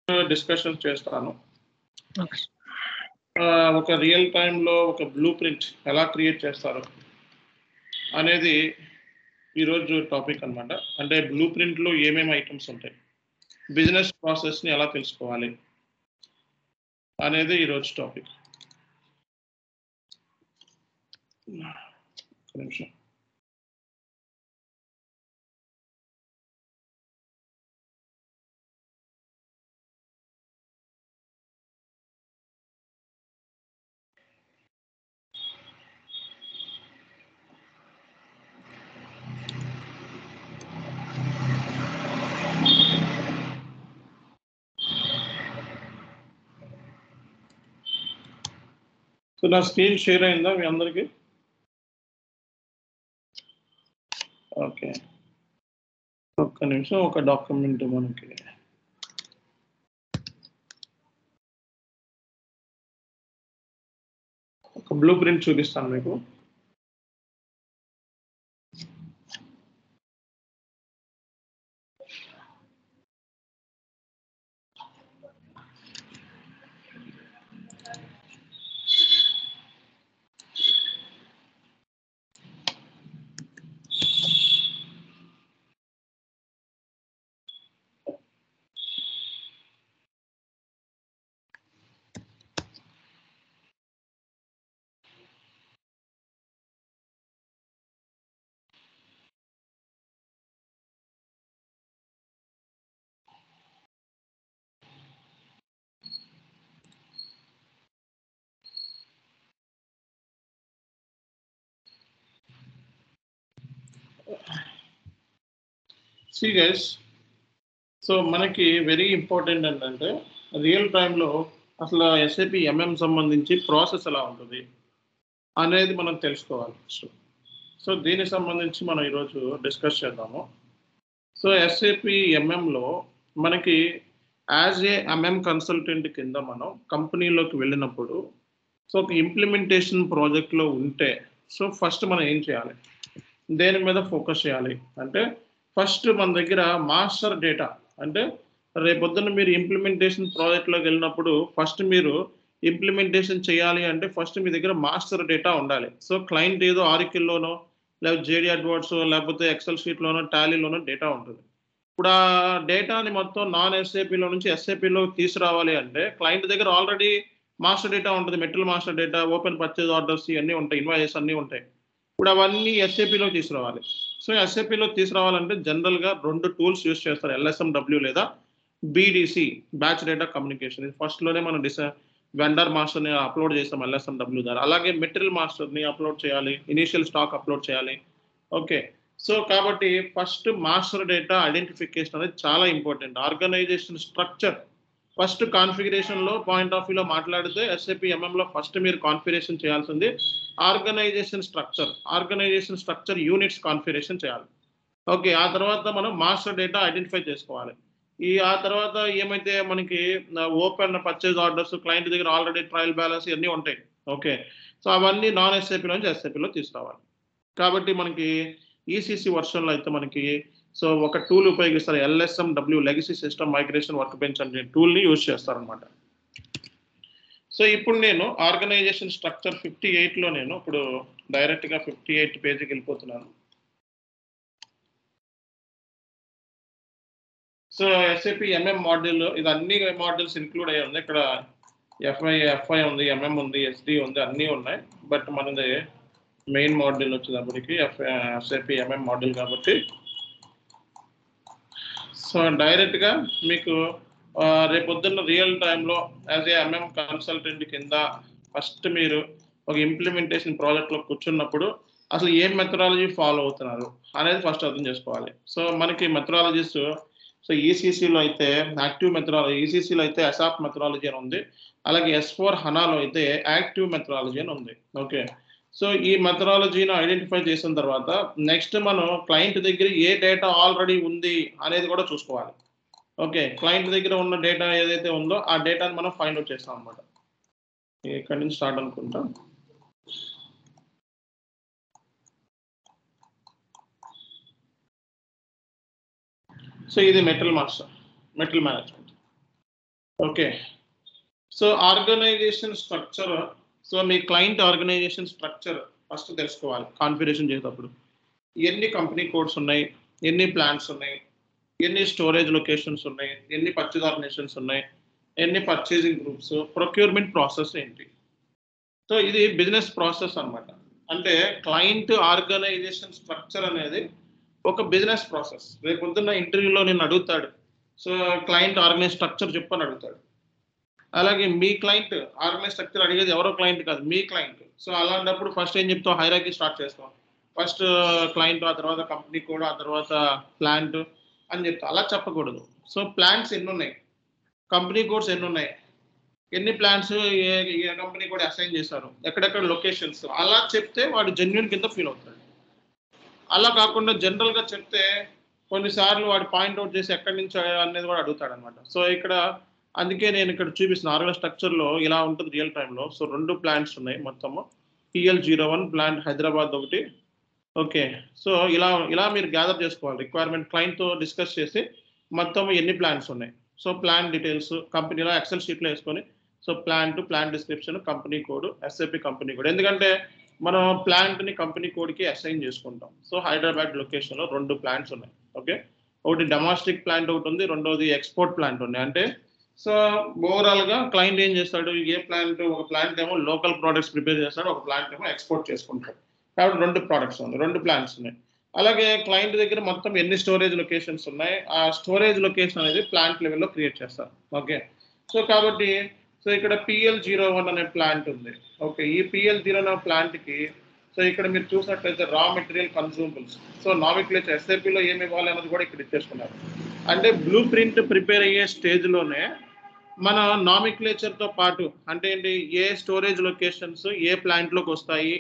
Discussion చేస్తాను. Okay. ఒక real టైంలో ఒక బ్లూ ప్రింట్ ఎలా క్రియేట్ చేస్తారు అనేది ఈరోజు టాపిక్ అనమాట. అంటే బ్లూ ప్రింట్లో ఏమేమి ఐటమ్స్ ఉంటాయి, బిజినెస్ ప్రాసెస్ని ఎలా తెలుసుకోవాలి అనేది ఈరోజు టాపిక్. ఒక నిమిషం. సో నా స్క్రీన్ షేర్ అయిందా మీ అందరికీ? ఓకే, ఒక్క నిమిషం. ఒక డాక్యుమెంట్ మనకి ఒక బ్లూ ప్రింట్ చూపిస్తాను మీకు. సి గైస్, సో మనకి వెరీ ఇంపార్టెంట్ ఏంటంటే రియల్ టైంలో అసలు ఎస్ఏపి ఎంఎం సంబంధించి ప్రాసెస్ ఎలా ఉంటుంది అనేది మనం తెలుసుకోవాలి. సో దీనికి సంబంధించి మనం ఈరోజు డిస్కస్ చేద్దాము. సో ఎస్ఏపి ఎంఎంలో మనకి యాజ్ ఏ ఎంఎం కన్సల్టెంట్ కింద మనం కంపెనీలోకి వెళ్ళినప్పుడు, సో ఒక ఇంప్లిమెంటేషన్ ప్రాజెక్ట్లో ఉంటే, సో ఫస్ట్ మనం ఏం చేయాలి, దేని మీద ఫోకస్ చేయాలి అంటే, ఫస్ట్ మన దగ్గర మాస్టర్ డేటా, అంటే రేపొద్దున మీరు ఇంప్లిమెంటేషన్ ప్రాజెక్ట్లోకి వెళ్ళినప్పుడు ఫస్ట్ మీరు ఇంప్లిమెంటేషన్ చేయాలి అంటే ఫస్ట్ మీ దగ్గర మాస్టర్ డేటా ఉండాలి. సో క్లయింట్ ఏదో ఆరికిల్లోనో లేకపోతే జేడీ అడ్వర్డ్స్ లేకపోతే ఎక్సెల్ షీట్లోనో టాలీలోనో డేటా ఉంటుంది. ఇప్పుడు ఆ డేటాని మొత్తం నాన్ ఎస్ఏపిలో నుంచి ఎస్ఏపిలో తీసుకురావాలి అంటే క్లయింట్ దగ్గర ఆల్రెడీ మాస్టర్ డేటా ఉంటుంది. Material master data, open purchase orders ఇవన్నీ ఉంటాయి, ఇన్వాయిస్ అన్నీ ఉంటాయి. ఇప్పుడు అవన్నీ ఎస్ఏపిలో తీసుకురావాలి. సో ఎస్ఏపిలో తీసుకురావాలంటే జనరల్గా 2 టూల్స్ యూస్ చేస్తారు, ఎల్ఎస్ఎండబ్ల్యూ లేదా బీడీసీ, బ్యాచ్ డేటా కమ్యూనికేషన్. ఇది ఫస్ట్లోనే మనం వెండర్ మాస్టర్ని అప్లోడ్ చేస్తాం ఎల్ఎస్ఎండబ్ల్యూ ద్వారా. అలాగే మెటీరియల్ మాస్టర్ని అప్లోడ్ చేయాలి, ఇనీషియల్ స్టాక్ అప్లోడ్ చేయాలి. ఓకే, సో కాబట్టి ఫస్ట్ మాస్టర్ డేటా ఐడెంటిఫికేషన్ అనేది చాలా ఇంపార్టెంట్. ఆర్గనైజేషన్ స్ట్రక్చర్ ఫస్ట్ కాన్ఫిగరేషన్లో పాయింట్ ఆఫ్ వ్యూలో మాట్లాడితే ఎస్ఏపి ఎంఎంలో ఫస్ట్ మీరు కాన్ఫిగరేషన్ చేయాల్సింది organisation structure. Organisation structure units configuration చేయాలి. ఓకే, ఆ తర్వాత మనం మాస్టర్ డేటా ఐడెంటిఫై చేసుకోవాలి. ఆ తర్వాత ఏమైతే మనకి ఓపెన్ పర్చేజ్ ఆర్డర్స్, క్లయింట్ దగ్గర ఆల్రెడీ ట్రయల్ బ్యాలెన్స్ ఇవన్నీ ఉంటాయి. ఓకే, సో అవన్నీ నాన్ ఎస్ఏపి నుంచి ఎస్ఏపిలో తీసుకురావాలి. కాబట్టి మనకి ఈసీసీ వర్షన్లో అయితే మనకి సో ఒక టూల్ ఉపయోగిస్తారు, LSMW legacy system migration work bench అనే టూల్ని యూజ్ చేస్తారనమాట. సో ఇప్పుడు నేను ఆర్గనైజేషన్ స్ట్రక్చర్ 58లో నేను ఇప్పుడు డైరెక్ట్గా 58 పేజీకి వెళ్ళిపోతున్నాను. సో ఎస్ఏపి ఎంఎం మాడ్యూల్, ఇది అన్ని మాడ్యూల్స్ ఇంక్లూడ్ అయ్యి ఉంది. ఇక్కడ ఎఫ్ఐ ఉంది, ఎంఎం ఉంది, ఎస్డి ఉంది, అన్నీ ఉన్నాయి. బట్ మనది మెయిన్ మాడ్యూల్ వచ్చేటప్పటికి ఎస్ఏపి ఎంఎం మాడ్యూల్ కాబట్టి సో డైరెక్ట్గా మీకు రేపొద్దున్న రియల్ టైంలో యాజ్ ఏ ఎంఎం కన్సల్టెంట్ కింద ఫస్ట్ మీరు ఒక ఇంప్లిమెంటేషన్ ప్రాజెక్ట్లో కూర్చున్నప్పుడు అసలు ఏం మెథడాలజీ ఫాలో అవుతున్నారు అనేది ఫస్ట్ అర్థం చేసుకోవాలి. సో మనకి మెథడాలజీస్, సో ఈసీసీలో అయితే యాక్టివ్ మెథడాలజీ, ఈసీసీలో అయితే అసాప్ మెథడాలజీ అని ఉంది, అలాగే S4 హనాలో అయితే యాక్టివ్ మెథడాలజీ అని ఉంది. ఓకే, సో ఈ మెథడాలజీని ఐడెంటిఫై చేసిన తర్వాత నెక్స్ట్ మనం క్లయింట్ దగ్గర ఏ డేటా ఆల్రెడీ ఉంది అనేది కూడా చూసుకోవాలి. ఓకే, క్లయింట్ దగ్గర ఉన్న డేటా ఏదైతే ఉందో ఆ డేటాని మనం ఫైండ్ అవుట్ చేస్తాం అనమాట. ఇక్కడి నుంచి స్టార్ట్ అనుకుంటాం. సో ఇది material master, material management. Okay. So organisation structure, so మీ క్లయింట్ ఆర్గనైజేషన్ స్ట్రక్చర్ ఫస్ట్ తెలుసుకోవాలి కాన్ఫిగరేషన్ చేసేటప్పుడు. ఎన్ని కంపెనీ కోడ్స్ ఉన్నాయి, ఎన్ని ప్లాంట్స్ ఉన్నాయి, ఎన్ని స్టోరేజ్ లొకేషన్స్ ఉన్నాయి, ఎన్ని పర్చేజ్ ఆర్గనైజేషన్స్ ఉన్నాయి, ఎన్ని పర్చేసింగ్ గ్రూప్స్, ప్రొక్యూర్మెంట్ ప్రాసెస్ ఏంటి. సో ఇది బిజినెస్ ప్రాసెస్ అన్నమాట. అంటే క్లయింట్ ఆర్గనైజేషన్ స్ట్రక్చర్ అనేది ఒక బిజినెస్ ప్రాసెస్. రేపు పొద్దున్న ఇంటర్వ్యూలో నేను అడుగుతాడు, సో క్లయింట్ ఆర్గనైజ్ స్ట్రక్చర్ చెప్పని అడుగుతాడు. అలాగే మీ క్లయింట్ ఆర్గనైజ్ స్ట్రక్చర్ అడిగేది ఎవరో క్లయింట్ కాదు, మీ క్లయింట్. సో అలాంటప్పుడు ఫస్ట్ ఏం చెప్తాం, హైరార్కీ స్టార్ట్ చేస్తాం. ఫస్ట్ క్లయింట్, ఆ తర్వాత కంపెనీ కోడ్, ఆ తర్వాత ప్లాంట్ అని చెప్తాం. అలా చెప్పకూడదు. సో ప్లాంట్స్ ఎన్ని ఉన్నాయి, కంపెనీ కోడ్స్ ఎన్ని ఉన్నాయి, ఎన్ని ప్లాంట్స్ ఏ కంపెనీ కూడా అసైన్ చేశారు, ఎక్కడెక్కడ లొకేషన్స్, అలా చెప్తే వాడు జెన్యున్ కింద ఫీల్ అవుతాడు. అలా కాకుండా జనరల్గా చెప్తే కొన్నిసార్లు వాడు పాయింట్అవుట్ చేసి ఎక్కడి నుంచి అనేది కూడా అడుగుతాడు అనమాట. సో ఇక్కడ అందుకే నేను ఇక్కడ చూపిస్తున్న ఆర్గనైజ్ స్ట్రక్చర్లో ఇలా ఉంటుంది రియల్ టైంలో. సో 2 ప్లాంట్స్ ఉన్నాయి మొత్తము. PL01 ప్లాంట్ హైదరాబాద్ ఒకటి. ఓకే. సో ఇలా ఇలా మీరు గ్యాదర్ చేసుకోవాలి. రిక్వైర్మెంట్ క్లయింట్తో డిస్కస్ చేసి మొత్తం ఎన్ని ప్లాంట్స్ ఉన్నాయి, సో ప్లాన్ డీటెయిల్స్ కంపెనీలో ఎక్సెల్ షీట్లో వేసుకొని, so plan description, company code, SAP company code. ఎందుకంటే మనం ప్లాంట్ని కంపెనీ కోడ్కి అసైన్ చేసుకుంటాం. సో హైదరాబాద్ లొకేషన్లో 2 ప్లాంట్స్ ఉన్నాయి. ఓకే. ఒకటి డొమెస్టిక్ ప్లాంట్ ఒకటి ఉంది, రెండోది ఎక్స్పోర్ట్ ప్లాంట్ ఉంది. అంటే సో ఓవరాల్గా క్లయింట్ ఏం చేస్తాడు, ఏ ప్లాంట్, ఒక ప్లాంట్ ఏమో లోకల్ ప్రోడక్ట్స్ ప్రిపేర్ చేస్తాడు, ఒక ప్లాంట్ ఏమో ఎక్స్పోర్ట్ చేసుకుంటాడు. కాబట్టి 2 ప్రోడక్ట్స్ ఉన్నాయి, 2 ప్లాంట్స్ ఉన్నాయి. అలాగే క్లయింట్ దగ్గర మొత్తం ఎన్ని స్టోరేజ్ లొకేషన్స్ ఉన్నాయి, ఆ స్టోరేజ్ లొకేషన్ అనేది ప్లాంట్ లెవెల్లో క్రియేట్ చేస్తారు. ఓకే. సో కాబట్టి సో ఇక్కడ PL01 అనే ప్లాంట్ ఉంది. ఓకే. ఈ PL01 ప్లాంట్కి సో ఇక్కడ మీరు చూసినట్లయితే రా మెటీరియల్ కన్సూమబుల్స్, సో నామిక్లేచర్ SAPలో ఏమి ఇవ్వాలి అన్నది కూడా ఇక్కడ ఇచ్చేసుకున్నారు. అంటే బ్లూ ప్రింట్ ప్రిపేర్ అయ్యే స్టేజ్లోనే మన నామిక్లేచర్తో పాటు అంటే ఏంటి, ఏ స్టోరేజ్ లొకేషన్స్ ఏ ప్లాంట్లోకి వస్తాయి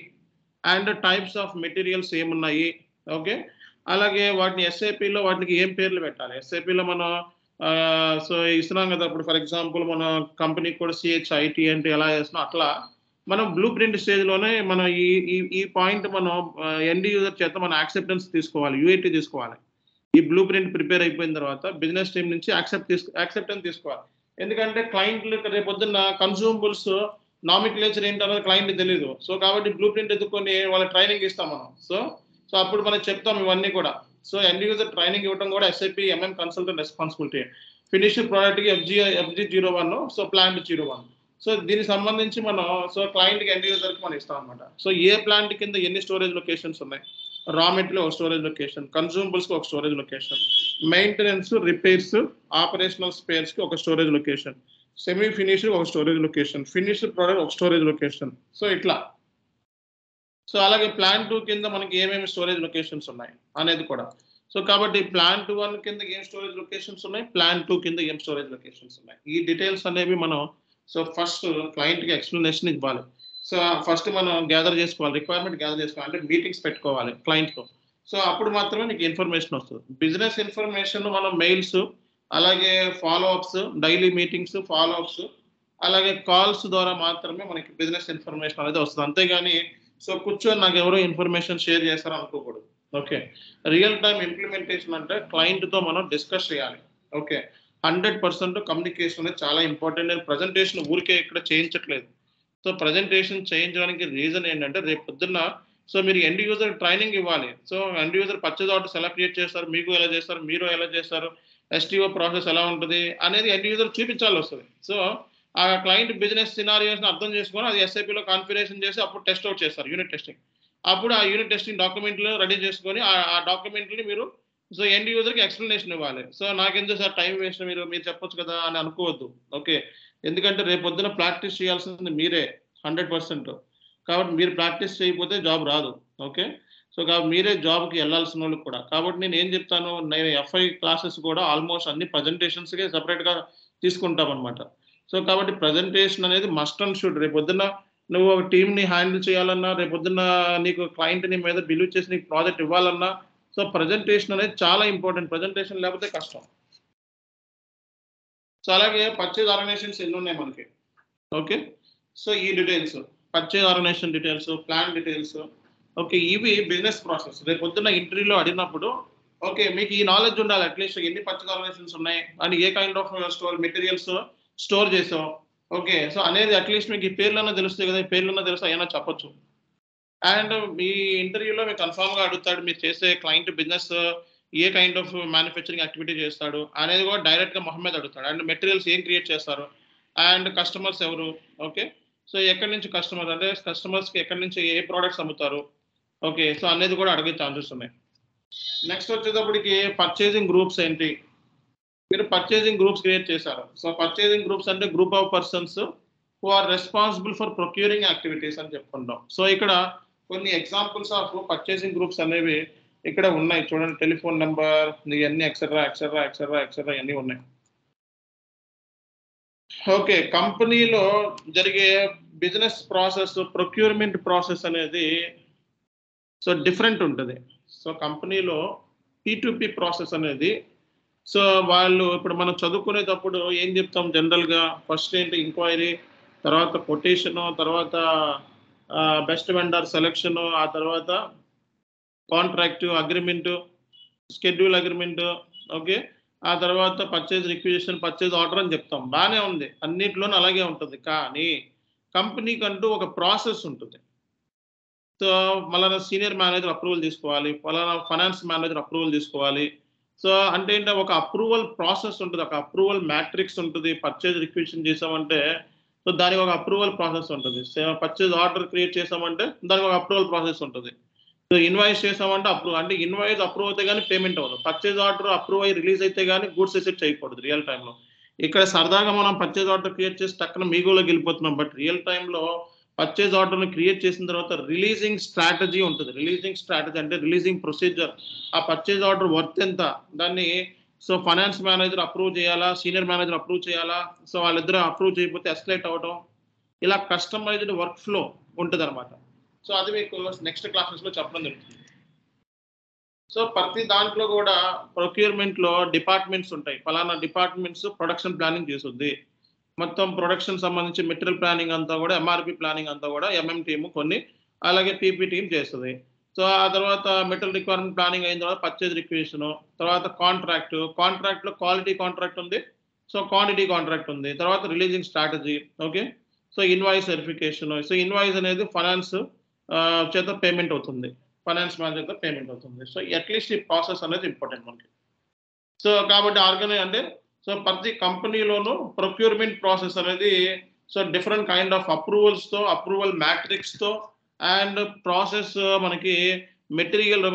అండ్ టైప్స్ ఆఫ్ మెటీరియల్స్ ఏమున్నాయి. ఓకే. అలాగే వాటిని SAPలో వాటికి ఏం పేర్లు పెట్టాలి. SAPలో మనం సో ఇస్తున్నాం కదా, ఇప్పుడు ఫర్ ఎగ్జాంపుల్ మన కంపెనీకి కూడా CHIT అంటే ఎలా చేస్తున్నాం, అట్లా మనం బ్లూ ప్రింట్ స్టేజ్లోనే మనం ఈ పాయింట్ మనం ఎండ్ యూజర్ చేత మనం యాక్సెప్టెన్స్ తీసుకోవాలి, UAT తీసుకోవాలి. ఈ బ్లూ ప్రింట్ ప్రిపేర్ అయిపోయిన తర్వాత బిజినెస్ టీమ్ నుంచి యాక్సెప్టెన్స్ తీసుకోవాలి. ఎందుకంటే క్లయింట్లు రేపు పొద్దున్న కన్సూమబుల్స్ నామిక్లేచర్ ఏంటన్నది క్లయింట్ తెలియదు. సో కాబట్టి బ్లూ ప్రింట్ ఎదుర్కొని వాళ్ళ ట్రైనింగ్ ఇస్తాం మనం. సో సో అప్పుడు మనం చెప్తాం ఇవన్నీ కూడా. సో ఎండ్ యూజర్ ట్రైనింగ్ ఇవ్వడం కూడా SAP MM consultant responsibility. Finished ప్రోడక్ట్కి FG01, సో ప్లాంట్ 01. సో దీనికి సంబంధించి మనం సో క్లయింట్కి ఎండ్ యూజర్కి మనం ఇస్తాం అనమాట. సో ఏ ప్లాంట్ కింద ఎన్ని స్టోరేజ్ లొకేషన్స్ ఉన్నాయి, రా మెటీరియల్ ఒక స్టోరేజ్ లొకేషన్, కన్సూమబుల్స్కి ఒక storage location, maintenance, repairs, operational స్పేర్స్కి ఒక స్టోరేజ్ లొకేషన్, సెమీ ఫినిష్డ్ ఒక స్టోరేజ్ లొకేషన్, ఫినిష్డ్ ప్రోడక్ట్ ఒక స్టోరేజ్ లొకేషన్. సో ఇట్లా. సో అలాగే ప్లాన్ 2 కింద మనకి ఏమేమి స్టోరేజ్ లొకేషన్స్ ఉన్నాయి అనేది కూడా. సో కాబట్టి ప్లాన్ 1 కింద ఏం స్టోరేజ్ లొకేషన్స్ ఉన్నాయి, ప్లాన్ 2 కింద ఏం స్టోరేజ్ లొకేషన్స్ ఉన్నాయి, ఈ డీటెయిల్స్ అనేవి మనం సో ఫస్ట్ క్లయింట్కి ఎక్స్ప్లెనేషన్ ఇవ్వాలి. సో ఫస్ట్ మనం గ్యాదర్ చేసుకోవాలి, రిక్వైర్మెంట్ గ్యాదర్ చేసుకోవాలి, అంటే మీటింగ్స్ పెట్టుకోవాలి క్లయింట్తో. సో అప్పుడు మాత్రమే నీకు ఇన్ఫర్మేషన్ వస్తుంది. బిజినెస్ ఇన్ఫర్మేషన్ మనం మెయిల్స్, అలాగే ఫాలోఅప్స్, డైలీ మీటింగ్స్, ఫాలోఅప్స్, అలాగే కాల్స్ ద్వారా మాత్రమే మనకి బిజినెస్ ఇన్ఫర్మేషన్ అనేది వస్తుంది. అంతేగాని సో కూర్చొని నాకు ఎవరో ఇన్ఫర్మేషన్ షేర్ చేస్తారో అనుకోకూడదు. ఓకే. రియల్ టైమ్ ఇంప్లిమెంటేషన్ అంటే క్లయింట్తో మనం డిస్కస్ చేయాలి. ఓకే. 100% కమ్యూనికేషన్ అనేది చాలా ఇంపార్టెంట్. నేను ప్రజెంటేషన్ ఊరికే ఇక్కడ చేయించట్లేదు. సో ప్రజెంటేషన్ చేయించడానికి రీజన్ ఏంటంటే రేపు పొద్దున్న సో మీరు ఎండ్ యూజర్ ట్రైనింగ్ ఇవ్వాలి. So end user purchase orders ఎలా క్రియేట్ చేస్తారు, మీకు ఎలా చేస్తారు, మీరు ఎలా చేస్తారు, STO ప్రాసెస్ ఎలా ఉంటుంది అనేది ఎండ్ యూజర్ చూపించాల్సి వస్తుంది. సో ఆ క్లయింట్ బిజినెస్ సినారియోస్ని అర్థం చేసుకొని అది SAPలో కాన్ఫిగరేషన్ చేసి అప్పుడు టెస్ట్ అవుట్ చేస్తారు, యూనిట్ టెస్టింగ్. అప్పుడు ఆ యూనిట్ టెస్టింగ్ డాక్యుమెంట్లు రెడీ చేసుకొని ఆ డాక్యుమెంట్ని మీరు సో ఎండ్ యూజర్కి ఎక్స్ప్లెనేషన్ ఇవ్వాలి. సో నాకెందుకు సార్ టైం వేస్ట్, మీరు చెప్పొచ్చు కదా అని అనుకోవద్దు. ఓకే. ఎందుకంటే రేపు పొద్దున ప్రాక్టీస్ చేయాల్సింది మీరే 100%. కాబట్టి మీరు ప్రాక్టీస్ చేయకపోతే జాబ్ రాదు. ఓకే. సో కాబట్టి మీరే జాబ్కి వెళ్ళాల్సిన వాళ్ళు కూడా. కాబట్టి నేను ఏం చెప్తాను, నేను FI క్లాసెస్ కూడా ఆల్మోస్ట్ అన్ని ప్రజెంటేషన్స్కే సపరేట్గా తీసుకుంటాం అనమాట. సో కాబట్టి ప్రజెంటేషన్ అనేది మస్ట్ అండ్ షుడ్. రేపు పొద్దున్న నువ్వు ఒక టీమ్ని హ్యాండిల్ చేయాలన్నా, రేపు పొద్దున్న నీకు క్లయింట్ నీ మీద బిలీవ్ చేసి నీకు ప్రాజెక్ట్ ఇవ్వాలన్నా, సో ప్రజెంటేషన్ అనేది చాలా ఇంపార్టెంట్. ప్రజెంటేషన్ లేకపోతే కష్టం. సో అలాగే పర్చేజ్ ఆర్గనైజేషన్స్ ఎన్ని ఉన్నాయి మనకి. ఓకే. సో ఈ details, purchase organization details, plan details. Okay. ఇవి బిజినెస్ ప్రాసెస్. రేపు పొద్దున్న ఇంటర్వ్యూలో అడిగినప్పుడు ఓకే మీకు ఈ నాలెడ్జ్ ఉండాలి. అట్లీస్ట్ ఎన్ని పర్చేజ్ ఆర్గనైజేషన్స్ ఉన్నాయి అని, ఏ kind of store materials store చేసావు. ఓకే. సో అనేది అట్‌లీస్ట్ మీకు ఈ పేర్లన్నా తెలుస్తాయి కదా! ఈ పేర్లన్నా తెలుసు అయన్నా చెప్పొచ్చు. అండ్ మీ ఇంటర్వ్యూలో మీకు కన్ఫర్మ్‌గా అడుగుతాడు. మీరు చేసే client business A kind of manufacturing activity చేస్తాడు అనేది కూడా డైరెక్ట్‌గా మొహం మీద అడుగుతాడు. అండ్ మెటీరియల్స్ ఏం క్రియేట్ చేస్తారు? అండ్ కస్టమర్స్ ఎవరు? ఓకే. సో ఎక్కడి నుంచి కస్టమర్ అంటే కస్టమర్స్‌కి ఎక్కడి నుంచి ఏ ప్రొడక్ట్స్ అమ్ముతారు? ఓకే. సో అనేది కూడా అడిగే ఛాన్సెస్ ఉన్నాయి. నెక్స్ట్ వచ్చేటప్పటికి పర్చేసింగ్ గ్రూప్స్ ఏంటి? మీరు పర్చేసింగ్ గ్రూప్స్ క్రియేట్ చేశారు. సో పర్చేసింగ్ గ్రూప్స్ అంటే group of persons who are responsible for procuring activities అని చెప్పుకుంటాం. సో ఇక్కడ కొన్ని ఎగ్జాంపుల్స్ ఆఫ్ పర్చేసింగ్ గ్రూప్స్ అనేవి ఇక్కడ ఉన్నాయి. చూడండి టెలిఫోన్ నంబర్ ఇయన్నీ ఎక్సెట్రా, ఎక్సెట్రా, ఎక్సెట్రా, ఎక్సెట్రా ఇయన్నీ ఉన్నాయి. ఓకే. కంపెనీలో జరిగే బిజినెస్ ప్రాసెస్, ప్రొక్యూర్‌మెంట్ ప్రాసెస్ అనేది సో డిఫరెంట్ ఉంటది. సో కంపెనీలో పి ప్రాసెస్ అనేది సో వాళ్ళు ఇప్పుడు మనం చదువుకునేటప్పుడు ఏం చెప్తాం జనరల్‌గా ఫస్ట్ ఏంటి ఎంక్వైరీ, తర్వాత కొటేషను, తర్వాత బెస్ట్ వెండర్ సెలక్షను, ఆ తర్వాత contract agreement, schedule agreement. Okay. ఆ తర్వాత పర్చేజ్ రిక్విజిషన్, పర్చేజ్ ఆర్డర్ అని చెప్తాం. బానే ఉంది. అన్నిట్లోనూ అలాగే ఉంటది. కానీ కంపెనీకంటూ ఒక ప్రాసెస్ ఉంటది. సో, మళ్ళా సీనియర్ మేనేజర్ అప్రూవల్ తీసుకోవాలి. పలానా ఫైనాన్స్ మేనేజర్ అప్రూవల్ తీసుకోవాలి. సో, అంటే ఏంటి ఒక అప్రూవల్ ప్రాసెస్ ఉంటది. ఒక అప్రూవల్ మ్యాట్రిక్స్ ఉంటది. పర్చేజ్ రిక్విజిషన్ చేసామంటే సో, దానికి ఒక అప్రూవల్ ప్రాసెస్ ఉంటది. పర్చేజ్ ఆర్డర్ క్రియేట్ చేసామంటే దానికి ఒక అప్రూవల్ ప్రాసెస్ ఉంటది. సో, ఇన్వాయిస్ చేసామంటే అంటే ఇన్వాయిస్ అప్రూవ్ అయితే గాని పేమెంట్ అవ్వదు. పర్చేజ్ ఆర్డర్ అప్రూవ్ అయ్యి రిలీజ్ అయితే గాని గూడ్స్ రిసీవ్ చేయకూడదు రియల్ టైమ్‌లో. ఇక్కడ సరదాగా మనం పర్చేజ్ ఆర్డర్ క్రియేట్ చేసి టక్కన మీగోలోకి వెళ్ళిపోతున్నాం. బట్ రియల్ టైమ్‌లో పర్చేజ్ ఆర్డర్‌ని క్రియేట్ చేసిన తర్వాత రిలీజింగ్ స్ట్రాటజీ ఉంటది. రిలీజింగ్ స్ట్రాటజీ అంటే రిలీజింగ్ ప్రొసీజర్. ఆ పర్చేజ్ ఆర్డర్ వర్త్ ఎంత? దాన్ని సో, ఫైనాన్స్ మేనేజర్ అప్రూవ్ చేయాలా? సీనియర్ మేనేజర్ అప్రూవ్ చేయాలా? సో, వాళ్ళిద్దరూ అప్రూవ్ చేయకపోతే ఎస్కలేట్ అవ్వటం. ఇలా కస్టమైజ్డ్ వర్క్ ఫ్లో ఉంటదనమాట. సో, అది మీకు నెక్స్ట్ క్లాసెస్‌లో చెప్పడం జరుగుతుంది. సో, ప్రతి దాంట్లో గూడా ప్రొక్యూర్‌మెంట్‌లో డిపార్ట్‌మెంట్స్ ఉంటాయి. పలానా డిపార్ట్‌మెంట్స్ ప్రొడక్షన్ ప్లానింగ్ చేసుద్ది. మొత్తం ప్రొడక్షన్ సంబంధించి మెటీరియల్ ప్లానింగ్ అంతా గూడా, ఎంఆర్‌పి ప్లానింగ్ అంతా గూడా ఎంఎం టీమ్ కొన్ని, అలాగే పీపీ టీమ్ చేస్తది. సో, ఆ తర్వాత మెటీరియల్ రిక్వైర్మెంట్ ప్లానింగ్ అయిన తర్వాత పర్చేజ్ రిక్విజిషను, తర్వాత కాంట్రాక్ట్. కాంట్రాక్ట్‌లో క్వాలిటీ కాంట్రాక్ట్ ఉంది. సో, క్వాంటిటీ కాంట్రాక్ట్ ఉంది. తర్వాత releasing strategy. Okay. So, invoice verification. So, invoice అనేది ఫైనాన్స్ చేత పేమెంట్ అవుతుంది. ఫైనాన్స్ మేనేజర్ చేత పేమెంట్ అవుతుంది. సో, అట్‌లీస్ట్ ఈ ప్రాసెస్ అనేది ఇంపార్టెంట్ మనకి. సో, కాబట్టి అంటే సో, ప్రతి కంపెనీలోనూ ప్రొక్యూర్‌మెంట్ ప్రాసెస్ అనేది సో, డిఫరెంట్ కైండ్ ఆఫ్ అప్రూవల్స్‌తో, అప్రూవల్ మ్యాట్రిక్స్‌తో అండ్ ప్రాసెస్ మనకి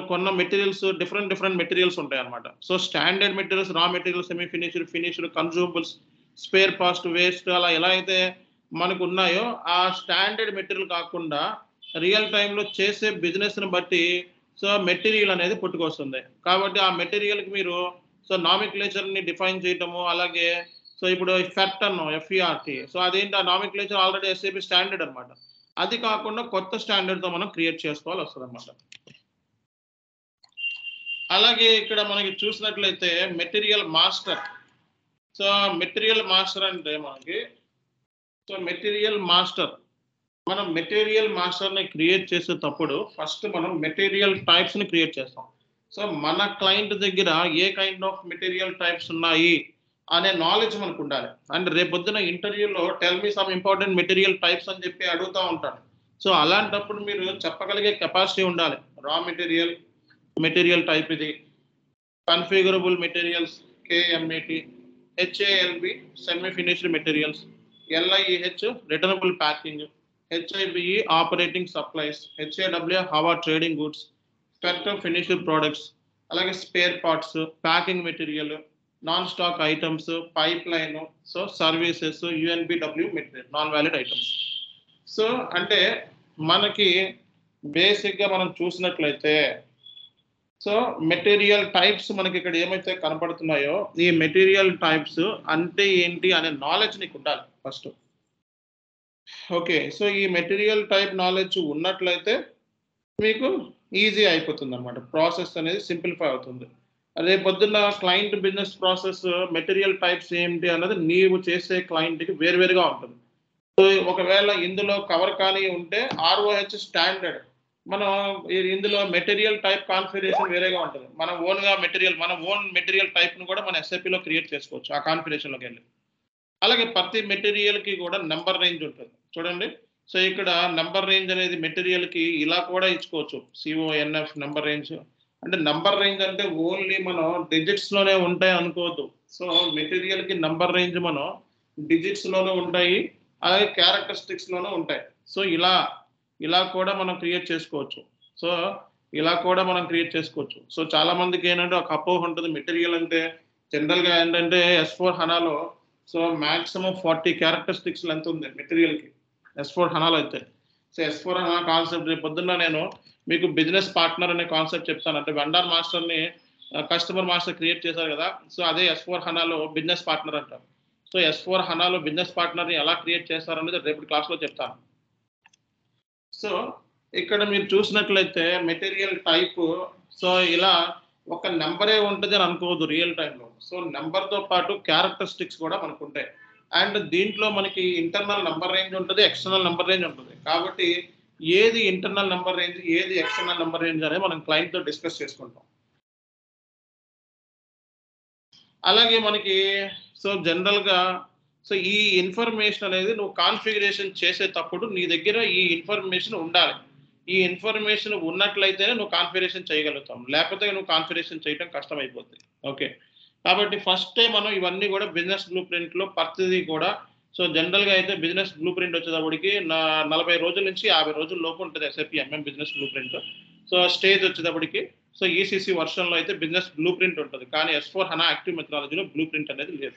కొన్న మెటీరియల్స్ డిఫరెంట్ మెటీరియల్స్ ఉంటాయన్నమాట. So, standard materials, raw materials, semi finished, finished, consumables, spare parts, waste అలా ఎలా అయితే మనకున్నాయో ఆ స్టాండర్డ్ మెటీరియల్ కాకుండా రియల్ టైమ్‌లో చేసే బిజినెస్‌ని బట్టి సో, మెటీరియల్ అనేది పుట్టుకొస్తుంది. కాబట్టి ఆ మెటీరియల్‌కి మీరు సో, నామిక్లేచర్‌ని డిఫైన్ చేయటము, అలాగే సో, ఇప్పుడు ఫెర్ట్ అన్నాం ఎఫ్‌ఈఆర్‌టీ. సో, అదేంటి ఆ నామిక్లేచర్ ఆల్రెడీ ఎస్ఏపీ స్టాండర్డ్ అన్నమాట. అది కాకుండా కొత్త స్టాండర్డ్‌తో మనం క్రియేట్ చేసుకోవాలొస్తదన్నమాట. అలాగే ఇక్కడ మనకి చూసినట్లయితే material master. So, material master అంటే మనకి సో, మెటీరియల్ మాస్టర్. మనం మెటీరియల్ మాస్టర్‌ని క్రియేట్ చేసేటప్పుడు ఫస్ట్ మనం మెటీరియల్ టైప్స్‌ని క్రియేట్ చేస్తాం. సో, మన క్లయింట్ దగ్గర ఏ కైండ్ ఆఫ్ మెటీరియల్ టైప్స్ ఉన్నాయి అనే నాలెడ్జ్ మనకుండాలి. అండ్ రేపొద్దున ఇంటర్వ్యూలో tell me some important material types అని చెప్పి అడుగుతా ఉంటాడు. సో, అలాంటప్పుడు మీరు చెప్పగలిగే కెపాసిటీ ఉండాలి. రా మెటీరియల్, మెటీరియల్ టైప్ ఇది. Configurable materials KMAT, HALB semi finished materials, LIEH returnable packing, HIBE operating supplies, HAW హవా trading goods, spectrum finished products, అలాగే spare parts, packing material, non stock items, pipe line, so services, UNBW material, non valid items. So అంటే మనకి బేసిక్‌గా మనం చూసినట్లయితే so, material types మనకిక్కడ ఏమైతే కనపడుతున్నాయో, ఈ మెటీరియల్ టైప్స్ అంటే ఏంటి అనే నాలెడ్జ్ నీకుండాలి ఫస్ట్. ఓకే. సో, ఈ మెటీరియల్ టైప్ నాలెడ్జ్ ఉన్నట్లయితే మీకు ఈజీ అయిపోతుందన్నమాట. ప్రాసెస్ అనేది సింప్లిఫై అవుతుంది. రేపొద్దున్న client business process material types ఏంటి అన్నది నీవు చేసే క్లయింట్‌కి వేరువేరుగా ఉంటుంది. సో, ఒకవేళ ఇందులో కవర్ కానియి ఉంటే ఆర్ఓహెచ్ స్టాండర్డ్. మనం ఇందులో మెటీరియల్ టైప్ కాన్ఫిగరేషన్ వేరేగా ఉంటది. మన ఓన్ మెటీరియల్ టైప్‌ని కూడా మన ఎస్ఏపీలో క్రియేట్ చేసుకోవచ్చు. ఆ కాన్ఫిగరేషన్‌లోకెళ్ళి. అలాగే ప్రతి మెటీరియల్కి కూడా నెంబర్ రేంజ్ ఉంటుంది చూడండి. సో ఇక్కడ నెంబర్ రేంజ్ అనేది మెటీరియల్కి ఇలా కూడా ఇచ్చుకోవచ్చు. సిఓఎన్ఎఫ్ నెంబర్ రేంజ్ అంటే నెంబర్ రేంజ్ అంటే ఓన్లీ మనం డిజిట్స్లోనే ఉంటాయి అనుకోవద్దు. సో మెటీరియల్కి నెంబర్ రేంజ్ మనం డిజిట్స్లోనే ఉంటాయి, అలాగే క్యారెక్టరిస్టిక్స్లోనూ ఉంటాయి. సో ఇలా కూడా మనం క్రియేట్ చేసుకోవచ్చు. సో ఇలా కూడా మనం క్రియేట్ చేసుకోవచ్చు. సో చాలా మందికి ఏంటంటే ఒక అపోహ ఉంటుంది, మెటీరియల్ అంటే జనరల్గా ఏంటంటే S4 హనాలో సో మాక్సిమం 40 క్యారెక్టరిస్టిక్స్ లెంత్ ఉంది మెటీరియల్కి S4 హనాలో అయితే. సో S4 హనా కాన్సెప్ట్ రేపు పొద్దున్న నేను మీకు బిజినెస్ పార్ట్నర్ అనే కాన్సెప్ట్ చెప్తాను. అంటే వెండర్ మాస్టర్ని కస్టమర్ మాస్టర్ క్రియేట్ చేశారు కదా, సో అదే S4 హనాలో బిజినెస్ పార్ట్నర్ అంటారు. సో S4 హనాలో బిజినెస్ పార్ట్నర్ని ఎలా క్రియేట్ చేస్తారనేది రేపటి క్లాస్లో చెప్తాను. సో ఇక్కడ మీరు చూసినట్లయితే మెటీరియల్ టైప్ సో ఇలా ఒక నెంబరే ఉంటుంది అని అనుకోవద్దు రియల్ టైంలో. సో నెంబర్తో పాటు క్యారెక్టరిస్టిక్స్ కూడా మనకు ఉంటాయి. అండ్ దీంట్లో మనకి ఇంటర్నల్ నెంబర్ రేంజ్ ఉంటుంది, ఎక్స్టర్నల్ నెంబర్ రేంజ్ ఉంటుంది. కాబట్టి ఏది ఇంటర్నల్ నెంబర్ రేంజ్, ఏది ఎక్స్టర్నల్ నెంబర్ రేంజ్ అనేది మనం క్లయింట్తో డిస్కస్ చేసుకుంటాం. అలాగే మనకి సో జనరల్గా సో ఈ ఇన్ఫర్మేషన్ అనేది నువ్వు కాన్ఫిగరేషన్ చేసేటప్పుడు నీ దగ్గర ఈ ఇన్ఫర్మేషన్ ఉండాలి. ఈ ఇన్ఫర్మేషన్ ఉన్నట్లయితేనే నువ్వు కాన్ఫిగరేషన్ చేయగలుగుతాం, లేకపోతే నువ్వు కాన్ఫిగరేషన్ చేయడం కష్టమైపోతుంది. ఓకే, కాబట్టి ఫస్టే మనం ఇవన్నీ కూడా బిజినెస్ బ్లూ ప్రింట్లో ప్రతిదీ కూడా సో జనరల్గా అయితే బిజినెస్ బ్లూ ప్రింట్ వచ్చేటప్పటికి 40 రోజుల నుంచి 50 రోజుల లోపు ఉంటుంది SAP MM business blue print. So stage వచ్చేటప్పటికి సో ECC వర్షన్లో అయితే బిజినెస్ బ్లూ ప్రింట్ ఉంటుంది, కానీ S4 హనా యాక్టివ్ మెథడాలజీలో బ్లూ ప్రింట్ అనేది లేదు.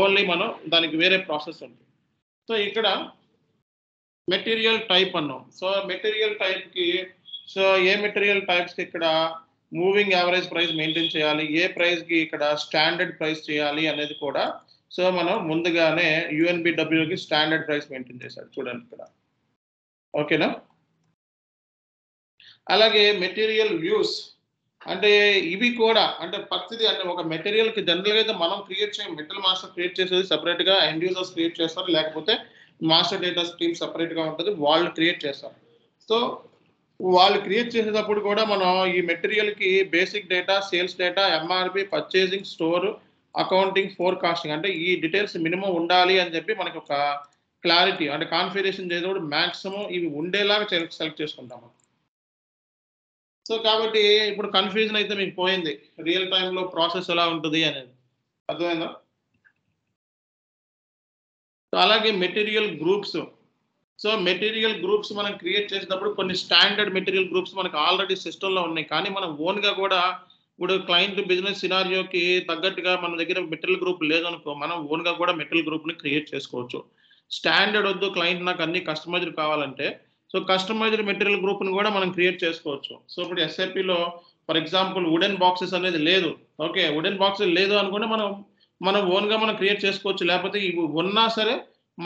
ఓన్లీ మనం దానికి వేరే ప్రాసెస్ ఉంటుంది. సో ఇక్కడ మెటీరియల్ టైప్ అన్నాం. సో మెటీరియల్ టైప్కి సో ఏ మెటీరియల్ టైప్స్కి ఇక్కడ మూవింగ్ యావరేజ్ ప్రైస్ మెయింటైన్ చేయాలి, ఏ ప్రైస్కి ఇక్కడ స్టాండర్డ్ ప్రైస్ చేయాలి అనేది కూడా సో మనం ముందుగానే UNBWకి స్టాండర్డ్ ప్రైస్ మెయింటైన్ చేశాడు చూడండి ఇక్కడ. ఓకేనా. అలాగే మెటీరియల్ వ్యూస్ అంటే ఇవి కూడా అంటే ప్రతిదీ అంటే ఒక మెటీరియల్కి జనరల్గా అయితే మనం క్రియేట్ చేయం, మెటల్ మాస్టర్ క్రియేట్ చేసేది సపరేట్గా ఎండ్ యూజర్స్ క్రియేట్ చేస్తారు, లేకపోతే మాస్టర్ డేటా టీమ్ సపరేట్గా ఉంటుంది, వాళ్ళు క్రియేట్ చేస్తారు. సో వాళ్ళు క్రియేట్ చేసేటప్పుడు కూడా మనం ఈ మెటీరియల్కి basic data, sales data, MRP, purchasing, store, accounting, forecasting అంటే ఈ డీటెయిల్స్ మినిమం ఉండాలి అని చెప్పి మనకి ఒక క్లారిటీ అంటే కాన్ఫిగరేషన్ చేసేటప్పుడు మ్యాక్సిమం ఇవి ఉండేలాగా సెలెక్ట్ చేసుకుంటాము. సో కాబట్టి ఇప్పుడు కన్ఫ్యూజన్ అయితే మీకు పోయింది, రియల్ టైంలో ప్రాసెస్ ఎలా ఉంటుంది అనేది అర్థమైందా. సో అలాగే material groups. So material groups మనం క్రియేట్ చేసేటప్పుడు కొన్ని స్టాండర్డ్ మెటీరియల్ గ్రూప్స్ మనకు ఆల్రెడీ సిస్టంలో ఉన్నాయి, కానీ మనం ఓన్గా కూడా ఇప్పుడు క్లయింట్ బిజినెస్ సినారియోకి తగ్గట్టుగా మన దగ్గర మెటీరియల్ గ్రూప్ లేదనుకో, మనం ఓన్గా కూడా మెటీరియల్ గ్రూప్ని క్రియేట్ చేసుకోవచ్చు. స్టాండర్డ్ వద్దు, క్లయింట్ నాకు అన్ని కస్టమైజ్డ్ కావాలంటే సో కస్టమైజ్డ్ మెటీరియల్ గ్రూప్ని కూడా మనం క్రియేట్ చేసుకోవచ్చు. సో ఇప్పుడు SAPలో ఫర్ ఎగ్జాంపుల్ వుడెన్ బాక్సెస్ అనేది లేదు, ఓకే, వుడెన్ బాక్సెస్ లేదు అనుకుంటే మనం ఓన్గా మనం క్రియేట్ చేసుకోవచ్చు, లేకపోతే ఇవి ఉన్నా సరే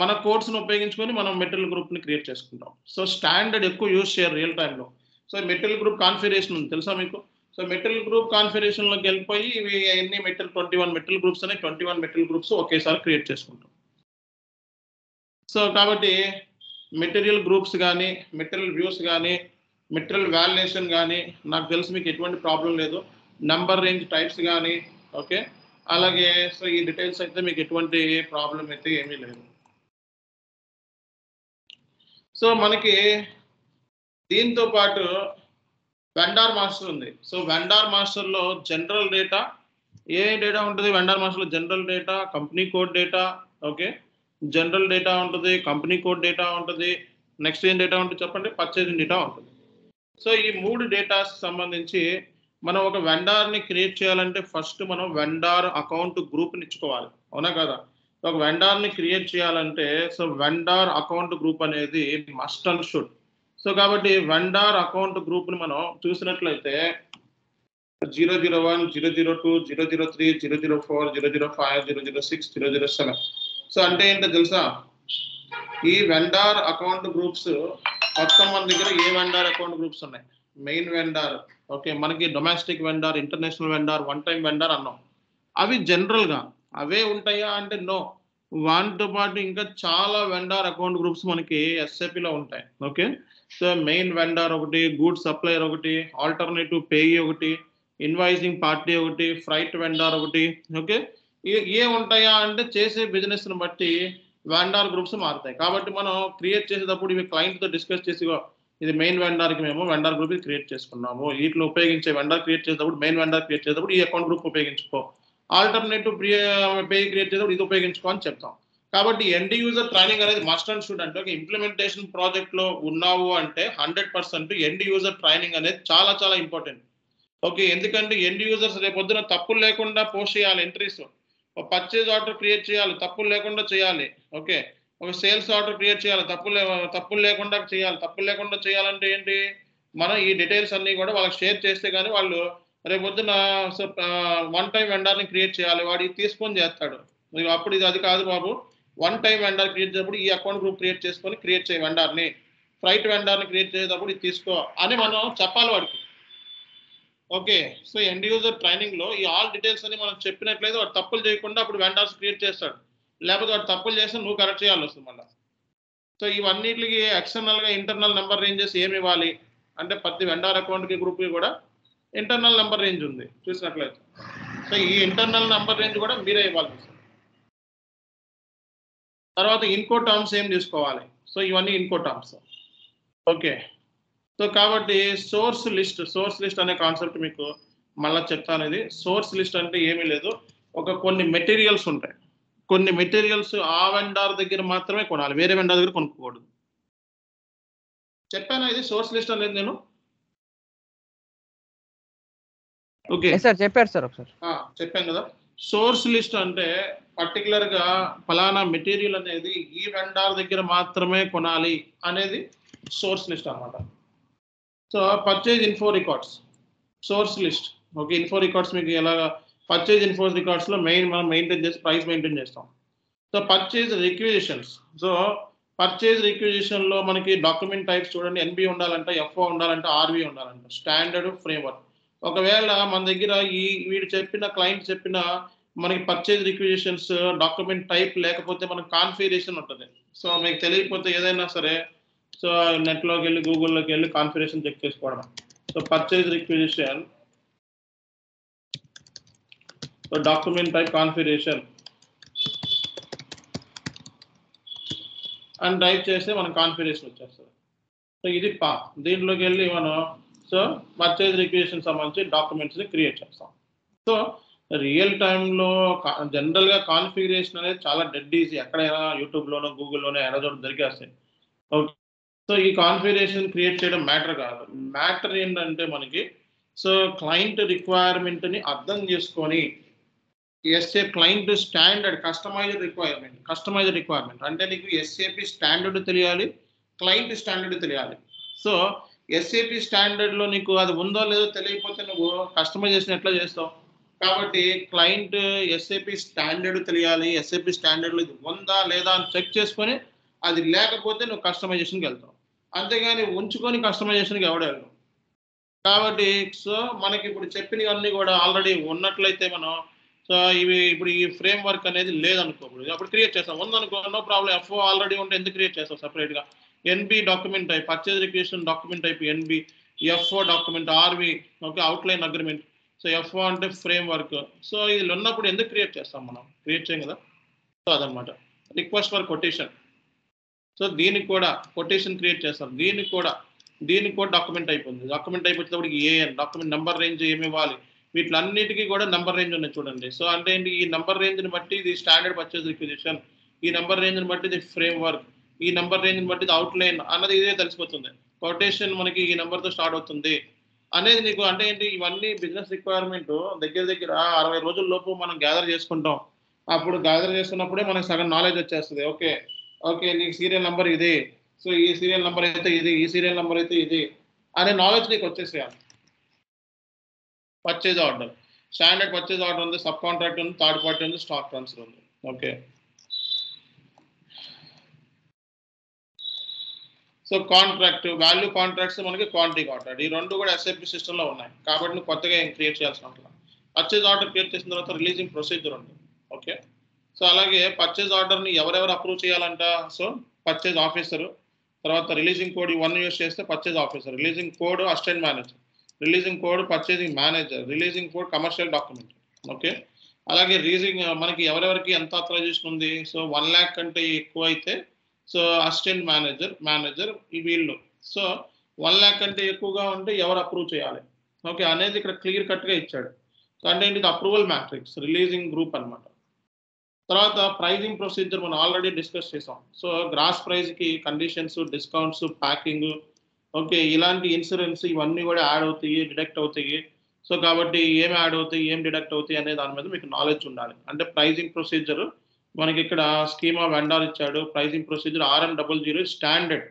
మన కోడ్స్ని ఉపయోగించుకొని మనం మెటీరియల్ గ్రూప్ని క్రియేట్ చేసుకుంటాం. సో స్టాండర్డ్ ఎక్కువ యూజ్ చేయరు రియల్ టైంలో. సో మెటీరియల్ గ్రూప్ కాన్ఫిగరేషన్ ఉంది తెలుసా మీకు. సో మెటీరియల్ గ్రూప్ కాన్ఫిగరేషన్లోకి వెళ్ళిపోయి ఇవి ఎన్ని 21 మెటీరియల్ గ్రూప్స్ అని 21 మెటీరియల్ గ్రూప్స్ ఒకేసారి క్రియేట్ చేసుకుంటాం. సో కాబట్టి మెటీరియల్ గ్రూప్స్ కానీ, మెటీరియల్ వ్యూస్ కానీ, మెటీరియల్ వాల్యుయేషన్ కానీ నాకు తెలిసి మీకు ఎటువంటి ప్రాబ్లం లేదు. నెంబర్ రేంజ్ టైప్స్ కానీ ఓకే, అలాగే సో ఈ డీటెయిల్స్ అయితే మీకు ఎటువంటి ప్రాబ్లం అయితే ఏమీ లేదు. సో మనకి దీంతో పాటు వెండార్ మాస్టర్ ఉంది. సో వెండార్ మాస్టర్లో జనరల్ డేటా, ఏ డేటా ఉంటుంది వెండార్ మాస్టర్లో? General data, company code data, okay, general data ఉంటుంది, కంపెనీ కోడ్ డేటా ఉంటుంది, నెక్స్ట్ ఏం డేటా ఉంటుంది చెప్పండి, పర్చేసింగ్ డేటా ఉంటుంది. సో ఈ 3 డేటాస్ సంబంధించి మనం ఒక వెండార్ని క్రియేట్ చేయాలంటే ఫస్ట్ మనం వెండార్ అకౌంట్ గ్రూప్ని ఇచ్చుకోవాలి, అవునా కదా. ఒక వెండార్ని క్రియేట్ చేయాలంటే సో వెండార్ అకౌంట్ గ్రూప్ అనేది మస్ట్ అండ్ షుడ్. సో కాబట్టి వెండార్ అకౌంట్ గ్రూప్ని మనం చూసినట్లయితే 001, 002, 003, 004, 005, 006, 007. సో అంటే ఏంటో తెలుసా, ఈ వెండార్ అకౌంట్ గ్రూప్స్ మొత్తం మన దగ్గర ఏ వెండార్ అకౌంట్ గ్రూప్స్ ఉన్నాయి? మెయిన్ వెండార్, ఓకే, మనకి domestic vendor, international vendor, one time vendor అన్నాం. అవి జనరల్గా అవే ఉంటాయా అంటే నో, వాటితో పాటు ఇంకా చాలా వెండార్ అకౌంట్ గ్రూప్స్ మనకి SAPలో ఉంటాయి. ఓకే, సో మెయిన్ వెండార్ ఒకటి, గూడ్ సప్లయర్ ఒకటి, ఆల్టర్నేటివ్ పేయీ ఒకటి, ఇన్వాయిసింగ్ పార్టీ ఒకటి, ఫ్రైట్ వెండార్ ఒకటి, ఓకే, ఏ ఉంటాయా అంటే చేసే బిజినెస్ని బట్టి వెండార్ గ్రూప్స్ మారుతాయి. కాబట్టి మనం క్రియేట్ చేసేటప్పుడు ఇవి క్లయింట్‌తో డిస్కస్ చేసి ఇది మెయిన్ వెండార్‌కి మేము వెండార్ గ్రూప్ క్రియేట్ చేసుకున్నాము. వీటిలో ఉపయోగించే వెండార్ క్రియేట్ చేసేటప్పుడు మెయిన్ వెండార్ క్రియేట్ చేసేటప్పుడు ఈ అకౌంట్ గ్రూప్ ఉపయోగించుకో. ఆల్టర్నేటివ్ పే క్రియేట్ చేసేటప్పుడు ఇది ఉపయోగించుకో అని చెప్తాం. కాబట్టి ఎండ్ యూజర్ ట్రైనింగ్ అనేది మస్ట్ అండ్ షుడ్ అంటే ఒక ఇంప్లిమెంటేషన్ ప్రాజెక్ట్‌లో ఉన్నావు అంటే 100% ఎండ్ యూజర్ ట్రైనింగ్ అనేది చాలా చాలా ఇంపార్టెంట్. ఓకే. ఎందుకంటే ఎండ్ యూజర్స్ రేపొద్దున తప్పులు లేకుండా పోస్ట్ చేయాలి ఎంట్రీస్. ఒక పర్చేజ్ ఆర్డర్ క్రియేట్ చేయాలి. తప్పులు లేకుండా చేయాలి. ఓకే. ఒక సేల్స్ ఆర్డర్ క్రియేట్ చేయాలి. తప్పులు లేకుండా చేయాలి. తప్పులు లేకుండా చేయాలంటే ఏంటి? మనం ఈ డీటెయిల్స్ అన్నీ కూడా వాళ్ళకి షేర్ చేస్తే గాని వాళ్ళు రేపొద్దున వన్ టైమ్ వెండర్‌ని క్రియేట్ చేయాలి. వాడు ఇది తీసుకొని చేస్తాడు. అప్పుడు ఇది అది కాదు బాబు. వన్ టైమ్ వెండర్ క్రియేట్ చేసేటప్పుడు ఈ అకౌంట్ గ్రూప్ క్రియేట్ చేసుకొని క్రియేట్ చేయి వెండర్‌ని. ఫ్రైట్ వెండర్‌ని క్రియేట్ చేసేటప్పుడు ఇది తీసుకో అని మనం చెప్పాలి వాడికి. ఓకే. సో ఎండ్ యూజర్ ట్రైనింగ్‌లో ఈ ఆల్ డీటెయిల్స్ అన్ని మనం చెప్పినట్లయితే వాడు తప్పులు చేయకుండా అప్పుడు వెండర్స్ క్రియేట్ చేస్తాడు. లేకపోతే వాడు తప్పులు చేస్తే నువ్వు కరెక్ట్ చేయాల్సొస్తుంది మళ్ళా. సో ఇవన్నిట్లికి ఎక్స్టర్నల్‌గా ఇంటర్నల్ నంబర్ రేంజెస్ ఏమివ్వాలి? అంటే ప్రతి వెండర్ అకౌంట్‌కి గ్రూప్‌కి కూడా ఇంటర్నల్ నంబర్ రేంజ్ ఉంది చూసినట్లయితే. సో ఈ ఇంటర్నల్ నంబర్ రేంజ్ కూడా మీరే ఇవ్వాల్సొస్తుంది. తర్వాత ఇన్‌కో టర్మ్స్ ఏం తీసుకోవాలి? సో ఇవన్నీ ఇన్‌కో టర్మ్స్. ఓకే. సో కాబట్టి సోర్స్ లిస్ట్ అనే కాన్సెప్ట్ మీకు మళ్ళా చెప్తాను ఇది. సోర్స్ లిస్ట్ అంటే ఏమీ లేదు. కొన్ని మెటీరియల్స్ ఉంటాయి. కొన్ని మెటీరియల్స్ ఆ వెండార్ దగ్గర మాత్రమే కొనాలి. వేరే వెండార్ దగ్గర కొనుక్కోకూడదు. చెప్పానా ఇది సోర్స్ లిస్ట్ అనేది నేను? ఓకే. సార్ చెప్పారు సార్ ఒకసారి. చెప్పాను కదా. సోర్స్ లిస్ట్ అంటే పర్టికులర్‌గా ఫలానా మెటీరియల్ అనేది ఈ వెండార్ దగ్గర మాత్రమే కొనాలి అనేది సోర్స్ లిస్ట్ అన్నమాట. So purchase info records source list. Okay. Info records మీకు ఎలాగా పర్చేజ్ ఇన్ఫో రికార్డ్స్‌లో మనం మెయింటైన్ చేసి ప్రైస్ మెయింటైన్ చేస్తాం. So purchase requisitions. So purchase రిక్విజిషన్‌లో మనకి డాక్యుమెంట్ టైప్స్ చూడండి ఎన్‌బి ఉండాలంట, ఎఫ్ఓ ఉండాలంట, ఆర్‌వి ఉండాలంట. Standard framework. ఒకవేళ మన దగ్గర వీడు చెప్పిన క్లయింట్ చెప్పిన మనకి పర్చేజ్ రిక్విజిషన్స్ డాక్యుమెంట్ టైప్ లేకపోతే మనకు కాన్ఫిగరేషన్ ఉంటది. సో మీకు తెలియకపోతే ఏదైనా సరే సో నెట్‌లోకెళ్ళి గూగుల్‌లోకెళ్ళి కాన్ఫిగరేషన్ చెక్ చేసుకోవడం. So purchase requisition so document type configuration అని టైప్ చేస్తే మనకు కాన్ఫిగరేషన్ వచ్చేస్తుంది. సో ఇది దీంట్లోకి వెళ్ళి మనం సో పర్చేజ్ రిక్విజిషన్ సంబంధించి డాక్యుమెంట్స్ని క్రియేట్ చేస్తాం. సో రియల్ టైంలో జనరల్గా కాన్ఫిగరేషన్ అనేది చాలా డెడ్ ఈజీ. ఎక్కడైనా యూట్యూబ్లోనో గూగుల్లోనో ఎడజోడు దొరికేస్తాయి. ఓకే. సో ఈ కాన్ఫిగరేషన్ క్రియేట్ చేయడం మ్యాటర్ కాదు. మ్యాటర్ ఏంటంటే మనకి సో క్లయింట్ రిక్వైర్మెంట్ని అర్థం చేసుకొని క్లయింట్ స్టాండర్డ్ కస్టమైజ్డ్ రిక్వైర్మెంట్ అంటే నీకు ఎస్ఏపి స్టాండర్డ్ తెలియాలి, క్లయింట్ స్టాండర్డ్ తెలియాలి. సో ఎస్ఏపి స్టాండర్డ్లో నీకు అది ఉందో లేదో తెలియకపోతే నువ్వు కస్టమైజేషన్ ఎట్లా చేస్తావు? కాబట్టి క్లయింట్ ఎస్ఏపి స్టాండర్డ్ తెలియాలి. ఎస్ఏపి స్టాండర్డ్లో ఇది ఉందా లేదా అని చెక్ చేసుకొని అది లేకపోతే నువ్వు కస్టమైజేషన్కి వెళ్తావు. అంతేగాని ఉంచుకొని కస్టమైజేషన్కి ఎవడెళ్ళవు. కాబట్టి సో మనకి ఇప్పుడు చెప్పినవన్నీ కూడా ఆల్రెడీ ఉన్నట్లయితే మనం సో ఇవి ఇప్పుడు ఈ ఫ్రేమ్ వర్క్ అనేది లేదనుకో అప్పుడు క్రియేట్ చేస్తాం. ఉందనుకో నో ప్రాబ్లం. ఎఫ్ఓ ఆల్రెడీ ఉంటే ఎందుకు క్రియేట్ చేస్తాం సపరేట్గా? NB document type purchase requisition document type NB, FO document RV okay outline agreement. So FO అంటే ఫ్రేమ్ వర్క్. సో ఇది ఉన్నప్పుడు ఎందుకు క్రియేట్ చేస్తాం మనం? క్రియేట్ చేయం కదా. సో అదనమాట. Request for quotation. సో దీనికి కూడా కొటేషన్ క్రియేట్ చేస్తాం. దీనికి కూడా డాక్యుమెంట్ అయిపోయింది. డాక్యుమెంట్ అయిపోయినప్పుడు ఏఎన్ డాక్యుమెంట్ నెంబర్ రేంజ్ ఏమి ఇవ్వాలి? వీటిలన్నిటికీ కూడా నెంబర్ రేంజ్ ఉన్నాయి చూడండి. సో అంటే ఏంటి? ఈ నెంబర్ రేంజ్ని బట్టి ఇది స్టాండర్డ్ పర్చేజ్ రిక్విజిషన్, ఈ నెంబర్ రేంజ్ని బట్టి ఇది ఫ్రేమ్ వర్క్, ఈ నెంబర్ రేంజ్ని బట్టి ఇది అవుట్లైన్ అన్నది ఇదే తెలిసిపోతుంది. కొటేషన్ మనకి ఈ నెంబర్తో స్టార్ట్ అవుతుంది అనేది నీకు అంటే ఏంటి? ఇవన్నీ బిజినెస్ రిక్వైర్మెంట్ దగ్గర 60 రోజుల లోపు మనం గ్యాదర్ చేసుకుంటాం. అప్పుడు గ్యాదర్ చేసుకున్నప్పుడే మనకు సగం నాలెడ్జ్ వచ్చేస్తుంది. ఓకే నీకు సీరియల్ నెంబర్ ఇది, సో ఈ సీరియల్ నెంబర్ అయితే ఇది, ఈ సీరియల్ నెంబర్ అయితే ఇది అనే నాలెడ్జ్ నీకు వచ్చేసేయాలి. Purchase order standard purchase order ఉంది, సబ్ కాంట్రాక్ట్ ఉంది, థర్డ్ పార్టీ ఉంది, స్టాక్ ట్రాన్స్ఫర్ ఉంది. Okay. So contract value contracts మనకి క్వాంటిటీ కాంట్రాక్ట్ ఈ రెండు కూడా ఎస్ఏపి సిస్టంలో ఉన్నాయి. కాబట్టి నువ్వు కొత్తగా ఏం క్రియేట్ చేయాల్సిన అవసరం. పర్చేజ్ ఆర్డర్ క్రియేట్ చేసిన తర్వాత రిలీజింగ్ ప్రొసీజర్ ఉంది. ఓకే. సో అలాగే పర్చేజ్ ఆర్డర్ని ఎవరెవరు అప్రూవ్ చేయాలంట? సో పర్చేజ్ ఆఫీసరు, తర్వాత రిలీజింగ్ కోడ్ ఇవన్నీ యూస్ చేస్తే purchase officer, releasing code assistant manager, releasing code purchasing manager, releasing code commercial document. Okay. అలాగే రీజింగ్ మనకి ఎవరెవరికి ఎంత ఆథరైజేషన్ ఉంది. సో 1,00,000 కంటే ఎక్కువ అయితే సో అసిస్టెంట్ మేనేజర్ ఈ వీళ్ళు. సో 1,00,000 కంటే ఎక్కువగా ఉంటే ఎవరు అప్రూవ్ చేయాలి. ఓకే. అనేది ఇక్కడ క్లియర్ కట్‌గా ఇచ్చాడు. సో అంటే ఏంటి, ఇది అప్రూవల్ మ్యాట్రిక్స్ రిలీజింగ్ గ్రూప్ అన్నమాట. తర్వాత ప్రైజింగ్ ప్రొసీజర్ మనం ఆల్రెడీ డిస్కస్ చేసాం. సో గ్రాస్ ప్రైస్‌కి కండిషన్స్, డిస్కౌంట్స్, ప్యాకింగ్, ఓకే. ఇలాంటి ఇన్సూరెన్స్ ఇవన్నీ కూడా యాడ్ అవుతాయి, డిడక్ట్ అవుతాయి. సో కాబట్టి ఏం యాడ్ అవుతాయి, ఏం డిడక్ట్ అవుతాయి అనే దాని మీద మీకు నాలెడ్జ్ ఉండాలి. అంటే ప్రైజింగ్ ప్రొసీజర్ మనకిక్కడ స్కీమ్ ఆఫ్ వెండార్ ఇచ్చాడు. Pricing procedure RM00 standard.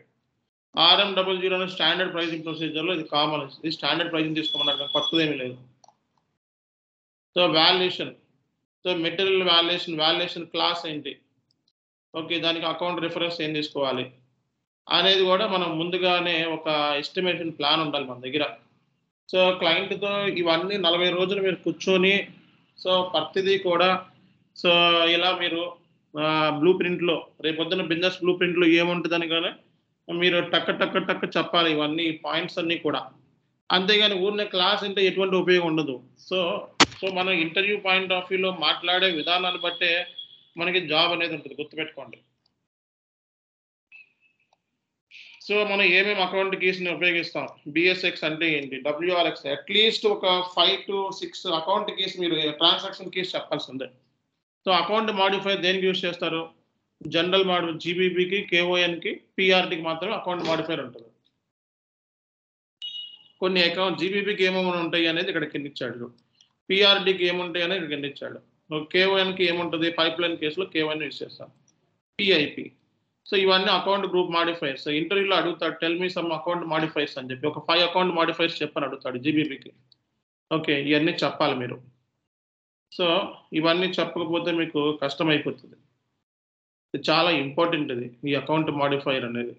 RM00 అనే స్టాండర్డ్ ప్రైజింగ్ ప్రొసీజర్‌లో ఇది కామన్. ఇది స్టాండర్డ్ ప్రైజింగ్ తీసుకోమన్నారు. కొత్తదేమీ లేదు. So valuation. So material valuation class ఏంటి? ఓకే. దానికి అకౌంట్ రిఫరెన్స్ ఏం తీసుకోవాలి? అనేది కూడా మనం ముందుగానే ఒక ఎస్టిమేషన్ ప్లాన్ ఉండాలి మన దగ్గర. సో క్లయింట్‌తో ఇవన్నీ 40 రోజులు మీరు కూర్చొని సో ప్రతిదీ కూడా సో ఇలా మీరు బ్లూ ప్రింట్‌లో రేపొద్దున బిజినెస్ బ్లూ ప్రింట్‌లో ఏముంటదని గాని మీరు టక్ చెప్పాలి ఇవన్నీ పాయింట్స్ అన్నీ కూడా. అంతేగాని ఊరినే క్లాస్ ఇంటే ఎటువంటి ఉపయోగం ఉండదు. సో, సో మనం ఇంటర్వ్యూ పాయింట్ ఆఫ్ వ్యూలో మాట్లాడే విధానాన్ని బట్టే మనకి జాబ్ అనేది ఉంటది. గుర్తుపెట్టుకోండి. సో మనం ఏమేమి అకౌంట్ కీస్‌ని ఉపయోగిస్తాం? BSX అంటే ఏంటి? WRX అట్‌లీస్ట్ ఒక 5-6 అకౌంట్ కీస్ మీరు ట్రాన్సాక్షన్ కీస్ చెప్పాల్సిందే. సో అకౌంట్ మోడిఫైయర్ దేనికి యూజ్ చేస్తారు? జనరల్ జీబీపీకి, కేఓఎన్‌కి, పీఆర్‌టీకి మాత్రమే అకౌంట్ మోడిఫైయర్ ఉంటది. కొన్ని అకౌంట్ జీబీపీకి ఏమేమి ఉంటాయి అనేది ఇక్కడ కింద ఇచ్చాడు. పీఆర్‌టీకి ఏముంటాయి అనేది ఇక్కడ కింద ఇచ్చాడు. కేఓఎన్‌కి ఏముంటది? పైప్‌లైన్ కేస్‌లో కేఓఎన్ యూజ్ చేస్తాం. పీఐపీ. సో ఇవన్నీ అకౌంట్ గ్రూప్ మాడిఫైయర్స్. ఇంటర్వ్యూలో అడుగుతాడు, tell me some account modifiers అని చెప్పి. ఒక 5 అకౌంట్ మాడిఫైయర్స్ చెప్పని అడుగుతాడు జీబీపీకి. ఓకే. ఇయన్నీ చెప్పాలి మీరు. సో ఇవన్నీ చెప్పకపోతే మీకు కష్టమైపోతది. ఇది చాలా ఇంపార్టెంట్ ఇది. ఈ అకౌంట్ మాడిఫైయర్ అనేది.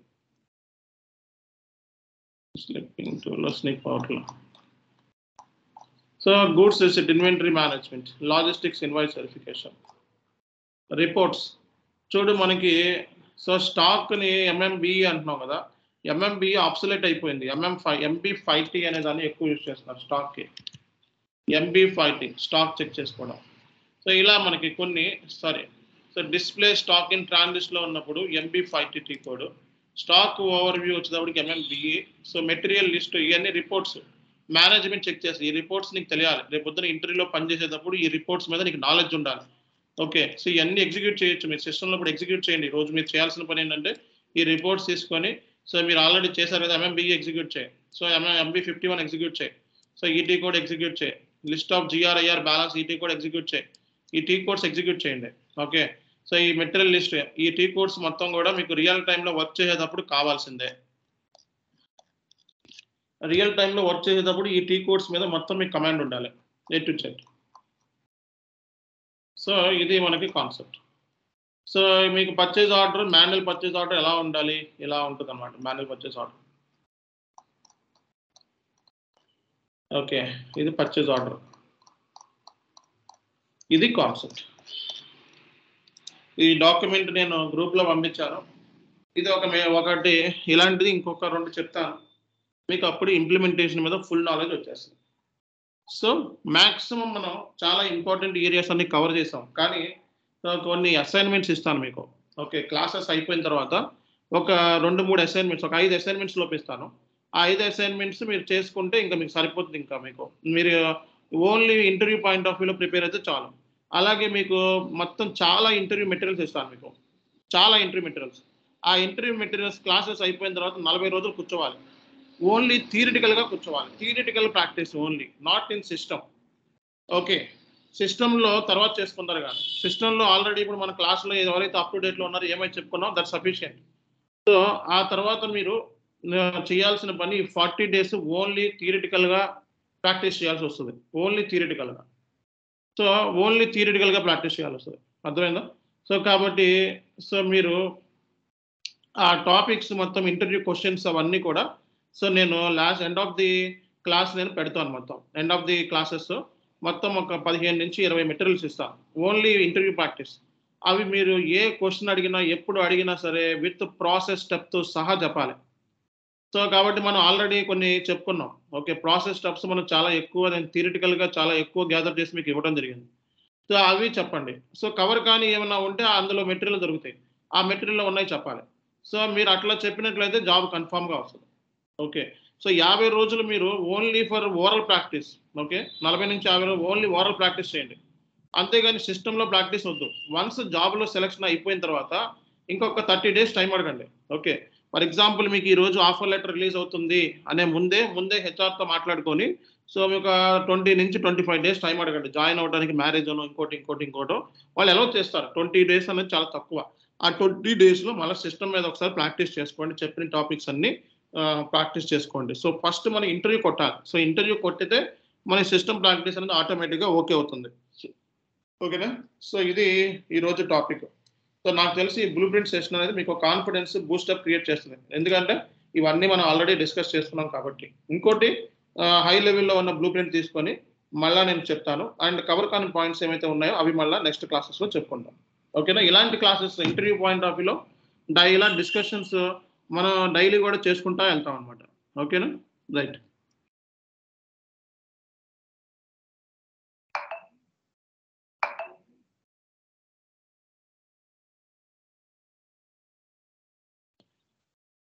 స్లిప్పింగ్ టూల్‌లో, స్నిప్ అవుట్‌లో. So goods receipt, inventory management, logistics, invoice verification, reports. చూడు మనకి సో స్టాక్‌ని ఎంఎంబీఈ అంటున్నాం కదా! ఎంఎంబీఈ ఆబ్సొలేట్ అయిపోయింది. ఎంబీ50 అనే దాన్ని ఎక్కువ యూజ్ చేస్తున్నారు స్టాక్‌కి. ఎంబీ50 స్టాక్ చెక్ చేసుకోవడం. సో ఇలా మనకి కొన్ని సో డిస్‌ప్లే స్టాక్ ఇన్ ట్రాన్సిట్‌లో ఉన్నప్పుడు ఎంబీ50 కోడ్. స్టాక్ ఓవర్‌వ్యూ వచ్చేటప్పటికి ఎంఎంబీఈ. సో మెటీరియల్ లిస్ట్ ఇయన్నీ రిపోర్ట్స్. మేనేజ్మెంట్ చెక్ చేస్తది. ఈ రిపోర్ట్స్ నీకు తెలియాలి. రేపొద్దున ఇంటర్వ్యూలో పనిచేసేటప్పుడు ఈ రిపోర్ట్స్ మీద నీకు నాలెడ్జ్ ఉండాలి. ఓకే. సో ఇయన్నీ ఎగ్జిక్యూట్ చేయొచ్చు. మీరు సిస్టమ్‌లో కూడా ఎగ్జిక్యూట్ చేయండి. ఈరోజు మీరు చేయాల్సిన పనేంటంటే ఈ రిపోర్ట్స్ తీసుకొని సో మీరు ఆల్రెడీ చేశారు కదా! ఎంఎంబీఈ ఎగ్జిక్యూట్ చేయి. సో ఎంబీ51 ఎగ్జిక్యూట్ చేయి. సో ఈటీ కోడ్ ఎగ్జిక్యూట్ చేయి. List of GRIR balance ET code execute చేయి. ఈ టీ కోడ్స్ ఎగ్జిక్యూట్ చేయండి. ఓకే. సో ఈ మెటీరియల్ లిస్ట్ ఈ టీ కోడ్స్ మొత్తం కూడా మీకు రియల్ టైమ్‌లో వర్క్ చేసేటప్పుడు కావాల్సిందే. రియల్ టైమ్‌లో వర్క్ చేసేటప్పుడు ఈ టీ కోడ్స్ మీద మొత్తం మీకు కమాండ్ ఉండాలి. A to Z. సో ఇది మనకి కాన్సెప్ట్. సో మీకు purchase order, manual purchase order ఎలా ఉండాలి? ఇలా ఉంటదన్నమాట మాన్యువల్ పర్చేజ్ ఆర్డర్. ఓకే. ఇది పర్చేజ్ ఆర్డర్. ఇది కాన్సెప్ట్. ఈ డాక్యుమెంట్ నేను గ్రూప్‌లో పంపించాను. ఇది ఒకటి ఇలాంటిది ఇంకొక 2 చెప్తాను. మీకు అప్పుడు ఇంప్లిమెంటేషన్ మీద ఫుల్ నాలెడ్జ్ వచ్చేస్తది. సో మాక్సిమం మనం చాలా ఇంపార్టెంట్ ఏరియాస్ అన్ని కవర్ చేసాం. కానీ కొన్ని అసైన్‌మెంట్స్ ఇస్తాను మీకు. ఓకే. క్లాసెస్ అయిపోయిన తర్వాత ఒక 2, 3 అసైన్‌మెంట్స్, ఒక 5 అసైన్‌మెంట్స్ లోపు ఇస్తాను. ఆ 5 అసైన్‌మెంట్స్ మీరు చేసుకుంటే ఇంకా మీకు సరిపోతుంది ఇంకా మీకు. మీరు ఓన్లీ ఇంటర్వ్యూ పాయింట్ ఆఫ్ వ్యూలో ప్రిపేర్ అయితే చాలు. అలాగే మీకు మొత్తం చాలా ఇంటర్వ్యూ మెటీరియల్స్ ఇస్తాను మీకు. చాలా ఇంటర్వ్యూ మెటీరియల్స్. ఆ ఇంటర్వ్యూ మెటీరియల్స్ క్లాసెస్ అయిపోయిన తర్వాత 40 రోజులు కూర్చోవాలి. ఓన్లీ థియరిటికల్‌గా కూర్చోవాలి. Theoretical practice only. Not in system. Okay. సిస్టమ్‌లో తర్వాత చేసుకుంటారు గానీ. సిస్టమ్‌లో ఆల్రెడీ ఇప్పుడు మన క్లాస్‌లో ఎవరైతే అప్ టు డేట్‌లో ఉన్నారో ఏమైతే చెప్పుకున్నామో దట్స్ సఫిషియంట్. సో ఆ తర్వాత మీరు చేయాల్సిన పని 40 డేస్ ఓన్లీ థియరిటికల్‌గా ప్రాక్టీస్ చేయాల్సొస్తది. ఓన్లీ థియరిటికల్‌గా. సో ఓన్లీ థియరిటికల్‌గా ప్రాక్టీస్ చేయాల్సొస్తది. అర్థమైందా? సో కాబట్టి సో మీరు ఆ టాపిక్స్ మొత్తం ఇంటర్వ్యూ క్వెషన్స్ అవన్నీ కూడా సో నేను ఎండ్ ఆఫ్ ది క్లాస్ నేను పెడతాను మొత్తం. ఎండ్ ఆఫ్ ది క్లాసెస్ మొత్తం ఒక 15-20 మెటీరియల్స్ ఇస్తాను. Only interview practice. అవి మీరు ఏ క్వెషన్ అడిగినా, ఎప్పుడు అడిగినా సరే విత్ ప్రాసెస్ స్టెప్‌తో సహా చెప్పాలి. సో కాబట్టి మనం ఆల్రెడీ కొన్ని చెప్పుకున్నాం. ఓకే. ప్రాసెస్ స్టెప్స్ మనం చాలా ఎక్కువ నేను థియరిటికల్‌గా చాలా ఎక్కువ గ్యాదర్ చేసి మీకు ఇవ్వడం జరిగింది. సో అవి చెప్పండి. సో కవర్ కానీ ఏమన్నా ఉంటే అందులో మెటీరియల్ దొరుకుతాయి. ఆ మెటీరియల్‌లో ఉన్నాయి చెప్పాలి. సో మీరు అట్లా చెప్పినట్లయితే జాబ్ కన్ఫర్మ్‌గా వస్తది. ఓకే. సో 50 రోజులు మీరు only for oral practice. Okay. 40-50 రోజులు ఓన్లీ ఓరల్ ప్రాక్టీస్ చేయండి. అంతేగాని సిస్టమ్‌లో ప్రాక్టీస్ వద్దు. వన్స్ జాబ్‌లో సెలక్షన్ అయిపోయిన తర్వాత ఇంకొక 30 డేస్ టైం అడగండి. ఓకే. ఫర్ ఎగ్జాంపుల్ మీకు ఈరోజు ఆఫర్ లెటర్ రిలీజ్ అవుతుంది అనే ముందే హెచ్ఆర్‌తో మాట్లాడుకొని సో మీకు 20-25 డేస్ టైం అడగండి. జాయిన్ అవ్వడానికి మ్యారేజ్ అనో ఇంకోటో వాళ్ళు అలౌ చేస్తారు. 20 డేస్ అనేది చాలా తక్కువ. ఆ 20 డేస్‌లో మళ్ళా సిస్టమ్ మీద ఒకసారి ప్రాక్టీస్ చేసుకోండి. చెప్పిన టాపిక్స్ అన్నీ ప్రాక్టీస్ చేసుకోండి. సో ఫస్ట్ మనం ఇంటర్వ్యూ కొట్టాలి. సో ఇంటర్వ్యూ కొట్టితే మన సిస్టమ్ ప్రాక్టీస్ అనేది ఆటోమేటిక్‌గా ఓకే అవుతుంది. ఓకేనా? సో ఇది ఈరోజు టాపిక్. సో నాకు తెలిసి బ్లూ ప్రింట్ సెషన్ అనేది మీకు కాన్ఫిడెన్స్ బూస్టప్ క్రియేట్ చేస్తుంది. ఎందుకంటే ఇవన్నీ మనం ఆల్రెడీ డిస్కస్ చేసుకున్నాం కాబట్టి. ఇంకోటి హై లెవెల్‌లో ఉన్న బ్లూ ప్రింట్ తీసుకొని మళ్ళా నేను చెప్తాను. అండ్ కవర్ కాని పాయింట్స్ ఏమైతే ఉన్నాయో అవి మళ్ళా నెక్స్ట్ క్లాసెస్‌లో చెప్పుకుందాం. ఓకేనా? ఇలాంటి క్లాసెస్ ఇంటర్వ్యూ పాయింట్ ఆఫ్ వ్యూలో ఇలాంటి డిస్కషన్స్ మనం డైలీ కూడా చేసుకుంటా వెళ్తాం అన్నమాట. ఓకేనా? రైట్.